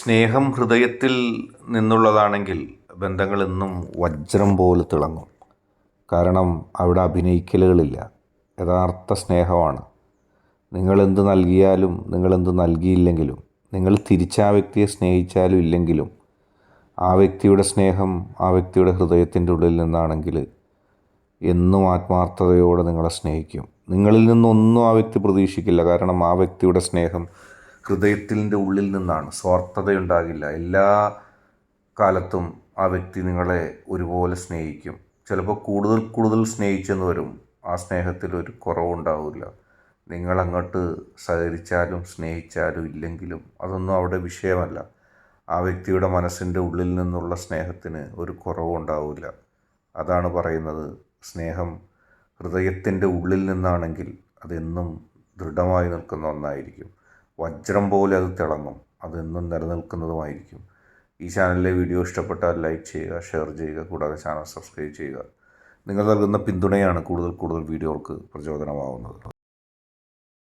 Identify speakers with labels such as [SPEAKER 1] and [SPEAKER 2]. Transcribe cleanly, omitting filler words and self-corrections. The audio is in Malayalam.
[SPEAKER 1] സ്നേഹം ഹൃദയത്തിൽ നിന്നുള്ളതാണെങ്കിൽ ബന്ധങ്ങൾ എന്നും വജ്രം പോലെ തിളങ്ങും. കാരണം അവിടെ അഭിനയിക്കലുകളില്ല, യഥാർത്ഥ സ്നേഹമാണ്. നിങ്ങളെന്ത് നൽകിയാലും നിങ്ങളെന്ത് നൽകിയില്ലെങ്കിലും, നിങ്ങൾ തിരിച്ച് ആ വ്യക്തിയെ സ്നേഹിച്ചാലും ഇല്ലെങ്കിലും, ആ വ്യക്തിയുടെ സ്നേഹം ആ വ്യക്തിയുടെ ഹൃദയത്തിൻ്റെ ഉള്ളിൽ നിന്നാണെങ്കിൽ എന്നും ആത്മാർത്ഥതയോടെ നിങ്ങളെ സ്നേഹിക്കും. നിങ്ങളിൽ നിന്നൊന്നും ആ വ്യക്തി പ്രതീക്ഷിക്കില്ല. കാരണം ആ വ്യക്തിയുടെ സ്നേഹം ഹൃദയത്തിൻ്റെ ഉള്ളിൽ നിന്നാണ്. സ്വാർത്ഥതയുണ്ടാകില്ല. എല്ലാ കാലത്തും ആ വ്യക്തി നിങ്ങളെ ഒരുപോലെ സ്നേഹിക്കും. ചിലപ്പോൾ കൂടുതൽ കൂടുതൽ സ്നേഹിച്ചെന്ന് വരും. ആ സ്നേഹത്തിൽ ഒരു കുറവുണ്ടാവില്ല. നിങ്ങളങ്ങോട്ട് സഹകരിച്ചാലും സ്നേഹിച്ചാലും ഇല്ലെങ്കിലും അതൊന്നും അവിടെ വിഷയമല്ല. ആ വ്യക്തിയുടെ മനസ്സിൻ്റെ ഉള്ളിൽ നിന്നുള്ള സ്നേഹത്തിന് ഒരു കുറവുണ്ടാവില്ല. അതാണ് പറയുന്നത്, സ്നേഹം ഹൃദയത്തിൻ്റെ ഉള്ളിൽ നിന്നാണെങ്കിൽ അതെന്നും ദൃഢമായി നിൽക്കുന്ന ഒന്നായിരിക്കും. വജ്രം പോലെ അത് തിളങ്ങും. അതെന്നും നിലനിൽക്കുന്നതുമായിരിക്കും. ഈ ചാനലിലെ വീഡിയോ ഇഷ്ടപ്പെട്ടാൽ ലൈക്ക് ചെയ്യുക, ഷെയർ ചെയ്യുക, കൂടാതെ ചാനൽ സബ്സ്ക്രൈബ് ചെയ്യുക. നിങ്ങൾ നൽകുന്ന പിന്തുണയാണ് കൂടുതൽ കൂടുതൽ വീഡിയോകൾക്ക് പ്രചോദനമാവുന്നത്.